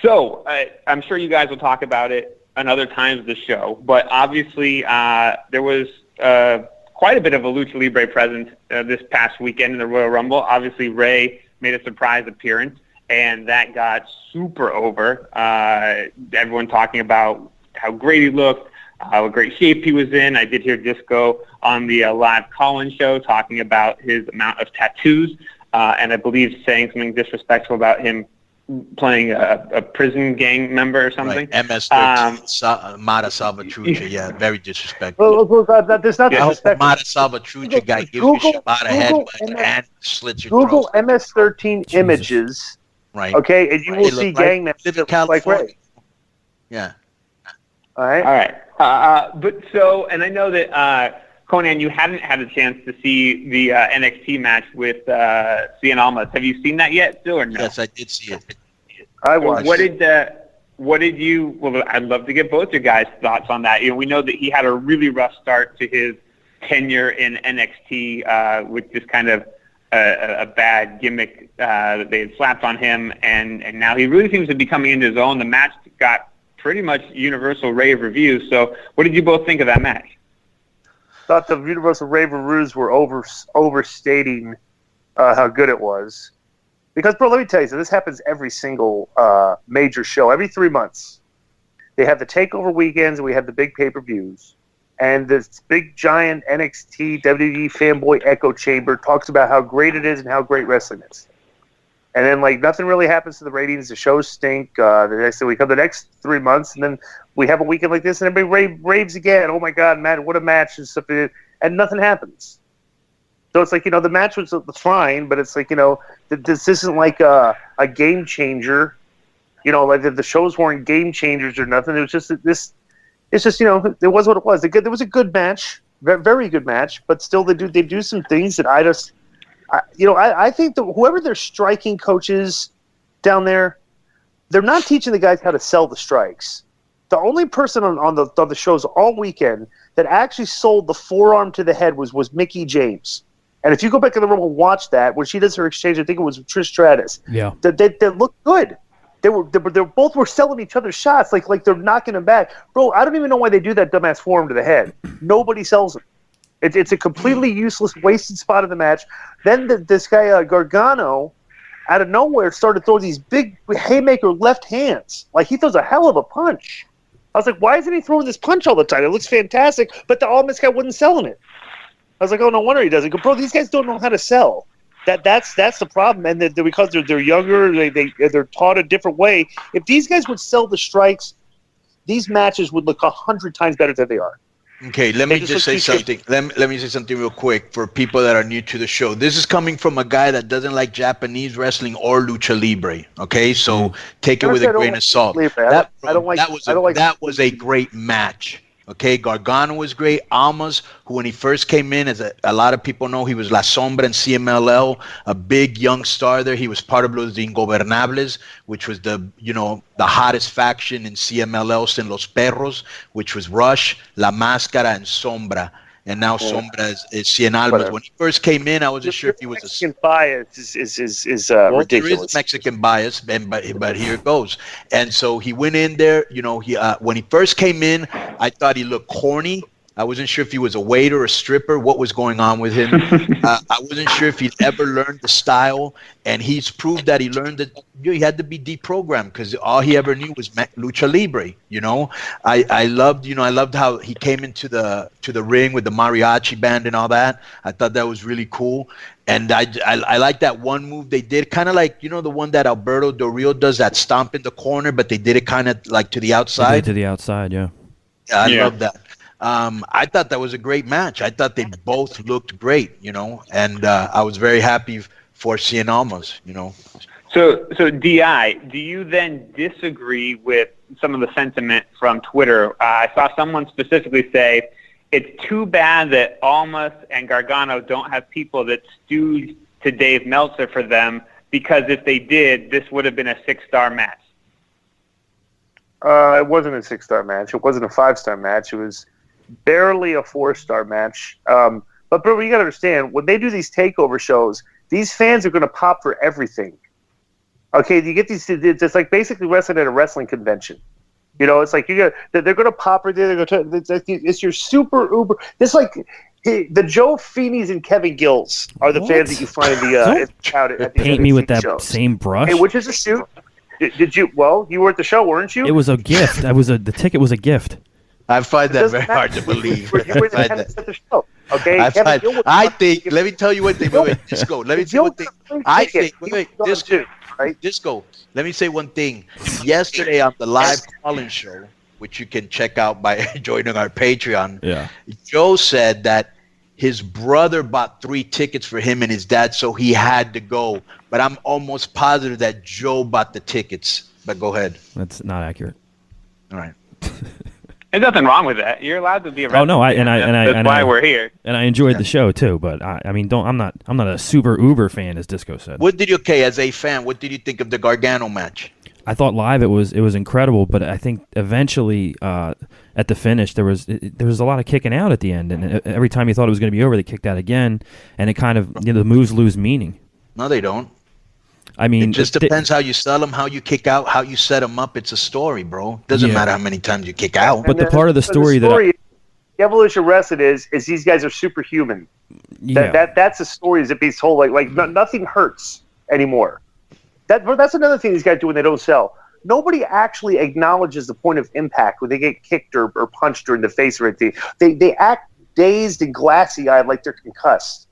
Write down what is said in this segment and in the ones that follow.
So I'm sure you guys will talk about it another times of the show, but obviously there was quite a bit of a Lucha Libre presence this past weekend in the Royal Rumble. Obviously, Rey made a surprise appearance, and that got super over. Everyone talking about how great he looked, what great shape he was in. I did hear Disco on the live call-in show talking about his amount of tattoos, and I believe saying something disrespectful about him playing a prison gang member or something. Right. MS-13, Mata Salvatrucha, yeah, very disrespectful. That's not disrespectful. Mata Salvatrucha guy gives you a shot a headbutt and slits your Google throat. MS-13 images, right? Okay, and you will see gang members like Rey. Yeah. All right. But so, and I know that Conan, you hadn't had a chance to see the NXT match with Cien Almas. Have you seen that yet, still, or no? Yes, I did see it. I watched. What did you? Well, I'd love to get both your guys' thoughts on that. You know, we know that he had a really rough start to his tenure in NXT with just kind of a bad gimmick that they had slapped on him, and now he really seems to be coming into his own. The match got pretty much universal rave reviews. So, what did you both think of that match? Thought the universal rave reviews were overstating how good it was. Because, bro, let me tell you, so this happens every single major show. Every 3 months, they have the takeover weekends, and we have the big pay-per-views. And this big, giant NXT, WWE fanboy echo chamber talks about how great it is and how great wrestling is. And then, like, nothing really happens to the ratings. The shows stink. We come the next 3 months, and then we have a weekend like this, and everybody raves again. Oh, my God, man, what a match and stuff. And nothing happens. So it's like, you know, the match was fine, but it's like, you know, this isn't like a game changer. You know, like the shows weren't game changers or nothing. It was just this. It's just, you know, it was what it was. There was a good match, very good match, but still they do some things that I think that whoever their striking coaches down there, they're not teaching the guys how to sell the strikes. The only person on the shows all weekend that actually sold the forearm to the head was Mickie James. And if you go back in the room and watch that, when she does her exchange, I think it was with Trish Stratus. Yeah, they looked good. They both were selling each other shots like they're knocking them back. Bro, I don't even know why they do that dumbass forearm to the head. Nobody sells them. It's a completely useless, wasted spot of the match. Then this guy Gargano, out of nowhere, started throwing these big haymaker left hands. Like, he throws a hell of a punch. I was like, why isn't he throwing this punch all the time? It looks fantastic, but the Almas guy wasn't selling it. I was like, oh, no wonder he doesn't. Bro, these guys don't know how to sell. That's the problem, and because they're younger, they're taught a different way. If these guys would sell the strikes, these matches would look 100 times better than they are. Okay, let me just say something. Let me say something real quick for people that are new to the show. This is coming from a guy that doesn't like Japanese wrestling or lucha libre. Okay, so take it with a grain of salt. That was a great match. Okay, Gargano was great. Almas, who when he first came in, as a lot of people know, he was La Sombra in CMLL, a big young star there. He was part of Los Ingobernables, which was the hottest faction in CMLL, in Los Perros, which was Rush, La Máscara, and Sombra. And now Sombra is Cien Almas. When he first came in, I wasn't sure if he was Mexican bias is ridiculous. There is Mexican bias, but here it goes. And so he went in there. When he first came in, I thought he looked corny. I wasn't sure if he was a waiter or a stripper, what was going on with him. I wasn't sure if he'd ever learned the style, and he's proved that he learned that he had to be deprogrammed because all he ever knew was lucha libre. I loved how he came into the ring with the mariachi band and all that. I thought that was really cool. And I like that one move they did, kind of like, the one that Alberto Del Rio does, that stomp in the corner, but they did it kind of like to the outside. To the outside, yeah. I love that. I thought that was a great match. I thought they both looked great, and I was very happy for Cien Almas, So DI, do you then disagree with some of the sentiment from Twitter? I saw someone specifically say it's too bad that Almas and Gargano don't have people that stewed to Dave Meltzer for them, because if they did, this would have been a 6-star match. It wasn't a 6-star match. It wasn't a 5-star match. It was barely a 4-star match. But bro, you gotta understand, when they do these takeover shows, these fans are gonna pop for everything. Okay, you get these. It's like basically wrestling at a wrestling convention. It's like they're going to pop right there. It's your super uber. This like the Joe Feeney's and Kevin Gills are the fans that you find in the out at the paint me with that shows. Same brush. Hey, which is a suit. Did you? Well, you were at the show, weren't you? It was a gift. The ticket was a gift. I find that very hard to believe. You were in attendance at the show. Okay, I think. Let me tell you one thing. Wait, Disco. Let me say one thing. I think. Wait, Disco. Right? Disco. Let me say one thing. Yesterday on the live call-in show, which you can check out by joining our Patreon. Yeah. Joe said that his brother bought 3 tickets for him and his dad, so he had to go. But I'm almost positive that Joe bought the tickets. But go ahead. That's not accurate. All right. There's nothing wrong with that. You're allowed to be a wrestler. Oh no, that's why we're here. And I enjoyed the show too. But I mean, I'm not a super uber fan, as Disco said. As a fan, what did you think of the Gargano match? I thought live it was incredible, but I think eventually at the finish there was a lot of kicking out at the end, and every time you thought it was going to be over, they kicked out again, and it kind of the moves lose meaning. No, they don't. I mean, it just depends how you sell them, how you kick out, how you set them up. It's a story, bro. Doesn't matter how many times you kick out. But the part of the story the evolution of wrestling is these guys are superhuman. Yeah. That's the story that being told. Like nothing hurts anymore. That's another thing these guys do when they don't sell. Nobody actually acknowledges the point of impact when they get kicked or punched or in the face or anything. They act dazed and glassy-eyed like they're concussed.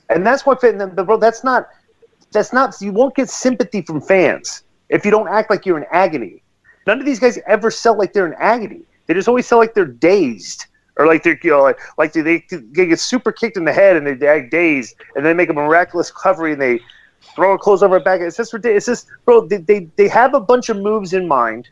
And that's what that's not you won't get sympathy from fans if you don't act like you're in agony. None of these guys ever sell like they're in agony. They just always sell like they're dazed or like they're like they get super kicked in the head and they act dazed and they make a miraculous recovery and they throw a clothes over their back. It's just ridiculous. It's just, bro, they have a bunch of moves in mind.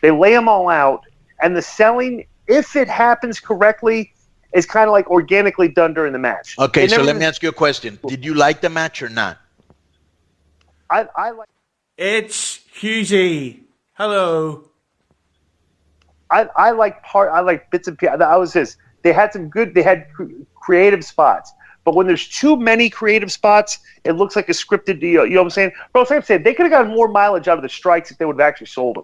They lay them all out, and the selling, if it happens correctly, is kind of like organically done during the match. Okay, so let me ask you a question. Did you like the match or not? I like. It's Hughesy. Hello. I like bits and pieces. I was this. They had creative spots. But when there's too many creative spots, it looks like a scripted deal. You know what I'm saying? Bro, I'm saying they could have gotten more mileage out of the strikes if they would have actually sold them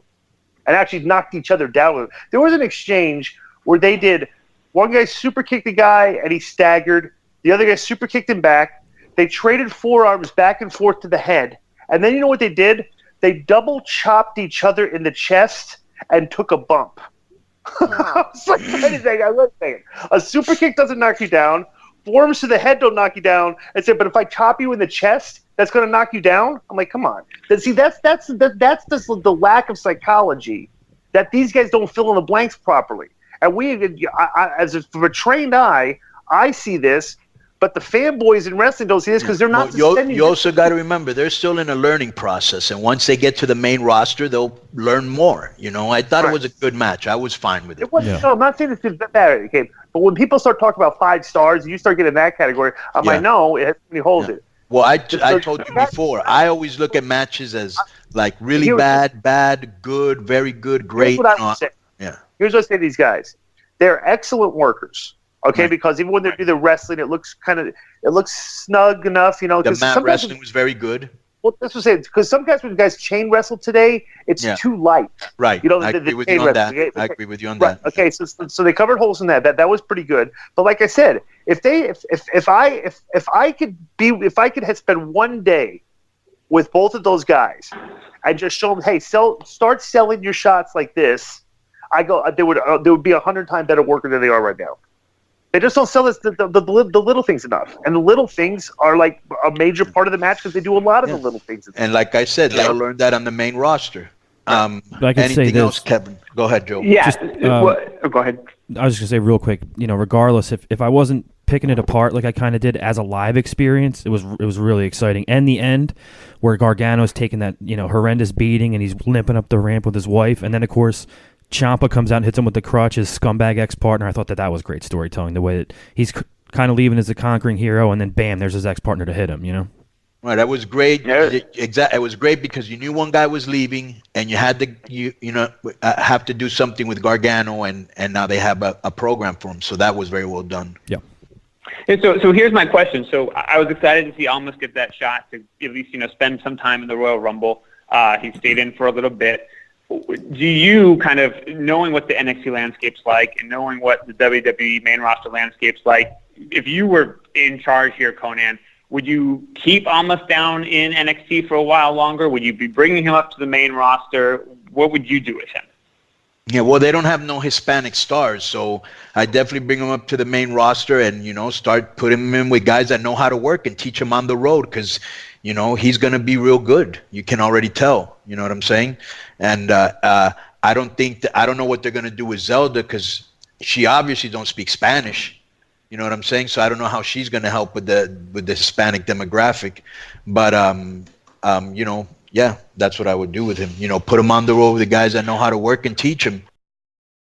and actually knocked each other down. There was an exchange where they did one guy super kicked the guy and he staggered. The other guy super kicked him back. They traded forearms back and forth to the head. And then you know what they did? They double chopped each other in the chest and took a bump. I was like, wait a second, I was saying. A super kick doesn't knock you down. Forearms to the head don't knock you down. I said, but if I chop you in the chest, that's going to knock you down? I'm like, come on. See, that's the lack of psychology that these guys don't fill in the blanks properly. And from a trained eye, I see this, but the fanboys in wrestling don't see this because they're not. You also got to remember they're still in a learning process, and once they get to the main roster, they'll learn more. I thought it was a good match. I was fine with it. It wasn't. No, I'm not saying it's bad. Okay, but when people start talking about 5 stars, you start getting that category. I'm like, no, it holds it. Well, I told you before. I always look at matches as like really bad, good, very good, great. Here's what I would say. Yeah. Here's what I say to these guys: they're excellent workers. Okay, right. Because even when they do the wrestling, it looks snug enough, The mat wrestling was very good. Well, that's what I'm saying. Because some guys, when guys chain wrestle today, it's too light. Right. I agree with you on that. Okay? I agree with you on that. Okay, so they covered holes in that. That was pretty good. But like I said, if I could spend one day with both of those guys and just show them, hey, start selling your shots like this, they would be 100 times better worker than they are right now. They just don't sell us the little things enough. And the little things are like a major part of the match because they do a lot of the little things. And like I said, they'll learn that on the main roster. Anything else, Kevin? Go ahead, Joe. Yeah. Go ahead. I was just going to say real quick, regardless, if I wasn't picking it apart like I kind of did as a live experience, it was really exciting. And the end where Gargano's taking that, horrendous beating and he's limping up the ramp with his wife. And then, of course, Ciampa comes out and hits him with the crutch, his scumbag ex-partner. I thought that was great storytelling, the way that he's kind of leaving as a conquering hero, and then bam, there's his ex-partner to hit him, Right, that was great. Yeah. It was great because you knew one guy was leaving, and you had to have to do something with Gargano, and now they have a program for him. So that was very well done. Yeah. And so here's my question. So I was excited to see Almas get that shot to at least spend some time in the Royal Rumble. He stayed in for a little bit. Do you kind of, knowing what the NXT landscape's like and knowing what the WWE main roster landscape's like, if you were in charge here, Conan, would you keep Almas down in NXT for a while longer? Would you be bringing him up to the main roster? What would you do with him? Yeah, well, they don't have no Hispanic stars, so I definitely bring him up to the main roster and, start putting him in with guys that know how to work and teach him on the road because, he's going to be real good. You can already tell. You know what I'm saying? And I don't know what they're going to do with Zelda because she obviously don't speak Spanish. You know what I'm saying? So I don't know how she's going to help with the Hispanic demographic. But, yeah, that's what I would do with him. Put him on the road with the guys that know how to work and teach him.